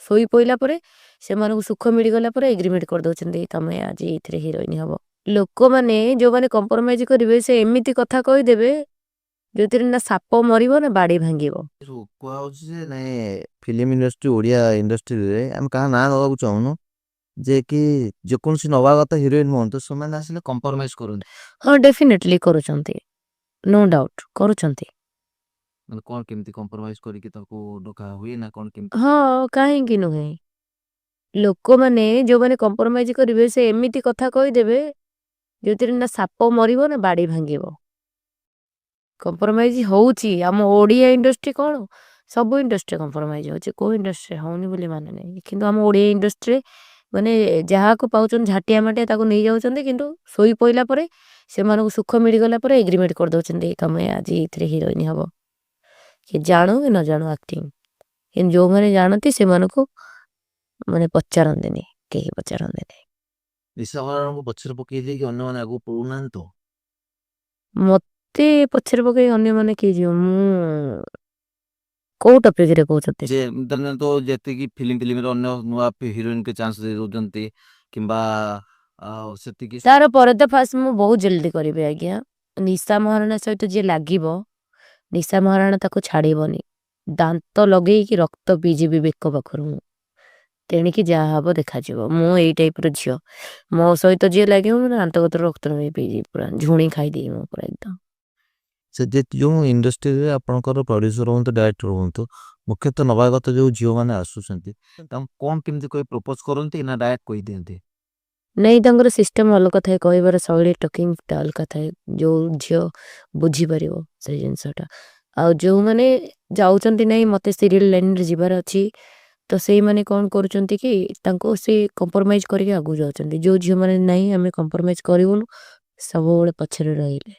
ଶୋଇ ପଇଲା ପରେ ସେମାନଙ୍କୁ ସୁଖ ମିଳିଗଲା ପରେ ଏଗ୍ରିମେଣ୍ଟ କରିଦଉଛନ୍ତି ତମେ ଆଜି ଏଇଥିରେ ହିରୋଇନ ହବ। ଲୋକମାନେ ଯୋଉମାନେ କମ୍ପ୍ରମାଇଜ କରିବେ ସେ ଏମିତି କଥା କହିଦେବେ ଯୋଉଥିରେ ନା ସାପ ମରିବ ନା ବାଡି ଭାଙ୍ଗିବ। କୁହାହଉଛି ଯେ ନାଇଁ ଫିଲ୍ମ ଇଣ୍ଡଷ୍ଟ୍ରି ଓଡ଼ିଆ ଇଣ୍ଡଷ୍ଟ୍ରିରେ ଆମେ କାହା ନାଁ ନେବାକୁ ଚାହୁଁନୁ ଯେ କି ଯେକୌଣସି ନବା କଥା ହିରୋଇନ ହୁଅନ୍ତୁ ସେମାନେ ଆସିଲେ କମ୍ପ୍ରମାଇଜ କରନ୍ତି। ହଁ ଡେଫିନେଟଲି କରୁଛନ୍ତି, ନୋ ଡାଉଟ କରୁଛନ୍ତି। ମାନେ କଣ କେମିତି କମ୍ପ୍ରମାଇଜ କରିକି ତାକୁ ଡକା ହୁଏ ନା କଣ କେମିତି? ହଁ କାହିଁକି ନୁହେଁ, ଲୋକମାନେ ଯୋଉମାନେ କମ୍ପ୍ରମାଇଜ କରିବେ ସେ ଏମିତି କଥା କହିଦେବେ ଯୋଉଥିରେ ନା ସାପ ମରିବ ନା ବାଡି ଭାଙ୍ଗିବ। କମ୍ପ୍ରମାଇଜ ହଉଛି ଆମ ଓଡ଼ିଆ ଇଣ୍ଡଷ୍ଟ୍ରି କଣ ସବୁ ଇଣ୍ଡଷ୍ଟ୍ରି କମ୍ପ୍ରମାଇଜ ହଉଛି, କୋଉ ଇଣ୍ଡଷ୍ଟ୍ରି ହଉନି ବୋଲି ମାନେ ନାହିଁ, କିନ୍ତୁ ଆମ ଓଡ଼ିଆ ଇଣ୍ଡଷ୍ଟ୍ରି ମାନେ ଯାହାକୁ ପାଉଛନ୍ତି ଝାଟିଆ ମାଟିଆ ତାକୁ ନେଇଯାଉଛନ୍ତି, କିନ୍ତୁ ଶୋଇ ପଇଲା ପରେ ସେମାନଙ୍କୁ ସୁଖ ମିଳିଗଲା ପରେ ଏଗ୍ରିମେଣ୍ଟ କରିଦଉଛନ୍ତି ତମେ ଆଜି ଏଇଥିରେ ହିରୋଇନ ହବ। କି ଜାଣୁ କି ନ ଜାଣୁ ଆକ୍ଟିଂ, କିନ୍ତୁ ଯୋଉମାନେ ଜାଣନ୍ତି ସେମାନଙ୍କୁ ମାନେ ପଚାରନ୍ତିନି, କେହି ପଚାରନ୍ତିନି। ନିଶା ମହାରଣାଙ୍କୁ ପଛରେ ପକେଇ ଦେଇକି ଅନ୍ୟମାନେ ଆଗକୁ ପଳଉନାହାନ୍ତି ତ? ମତେ ପଛରେ ପକେଇ ଅନ୍ୟମାନେ କିଏ ଯିବ, ମୁଁ କୋଉ ଟପିକରେ କହୁଛନ୍ତି? ଯେ ଧରିନିଅ ତ ଯେତିକି ଫିଲ୍ମରେ ଅନ୍ୟ ନୂଆ ହିରୋଇନକୁ ଚାନ୍ସ ଦେଇ ଦଉଛନ୍ତି କିମ୍ବା ସେତିକି ତାର ପରେ ତ ଫାଷ୍ଟ ମୁଁ ବହୁତ ଜଲ୍ଦି କରିବି ଆଜ୍ଞା। ନିଶା ମହାରଣା ସହିତ ଯିଏ ଲାଗିବ ନିଶା ମହାରଣା ତାକୁ ଛାଡ଼ିବନି, ଦାନ୍ତ ଲଗେଇକି ରକ୍ତ ପିଇଯିବି ବେକ ପାଖରୁ ମୁଁ। ତେଣିକି ଯାହା ହବ ଦେଖାଯିବ, ମୁଁ ଏଇ ଟାଇପର ଝିଅ। ମୋ ସହିତ ଯିଏ ଲାଗିବ ମୁଁ ଦାନ୍ତ କତରୁ ରକ୍ତ ପିଇଯିବି, ପୁରା ଝୁଣି ଖାଇଦେବି ମୁଁ ପୁରା ଏକଦମ। ସେ ଯେଉଁ ଇଣ୍ଡଷ୍ଟ୍ରିରେ ଆପଣଙ୍କର ପ୍ରଡ୍ୟୁସର ହୁଅନ୍ତୁ ଡାଇରେକ୍ଟର ହୁଅନ୍ତୁ ମୁଖ୍ୟତଃ ନବା କଥା ଯୋଉ ଝିଅମାନେ ଆସୁଛନ୍ତି ତାଙ୍କୁ କଣ କେମିତି କହି ପ୍ରପୋଜ କରନ୍ତି ନା ଡାଇରେକ୍ଟ କହିଦିଅନ୍ତି? ନାଇଁ ତାଙ୍କର ସିଷ୍ଟମ ଅଲଗା ଥାଏ, କହିବାର ଶୈଳୀ ଟକିଂଟା ଅଲଗା ଥାଏ, ଯୋଉ ଝିଅ ବୁଝିପାରିବ ସେଇ ଜିନିଷଟା। ଆଉ ଯୋଉମାନେ ଯାଉଛନ୍ତି ନାଇଁ ମତେ ସିରିଏଲ ଲାଇନରେ ଯିବାର ଅଛି ତ ସେଇମାନେ କଣ କରୁଛନ୍ତି କି ତାଙ୍କୁ ସେ କମ୍ପ୍ରମାଇଜ କରିକି ଆଗକୁ ଯାଉଛନ୍ତି। ଯୋଉ ଝିଅମାନେ ନାଇଁ ଆମେ କମ୍ପ୍ରମାଇଜ କରିବୁନୁ ସବୁବେଳେ ପଛରେ ରହିଲେ।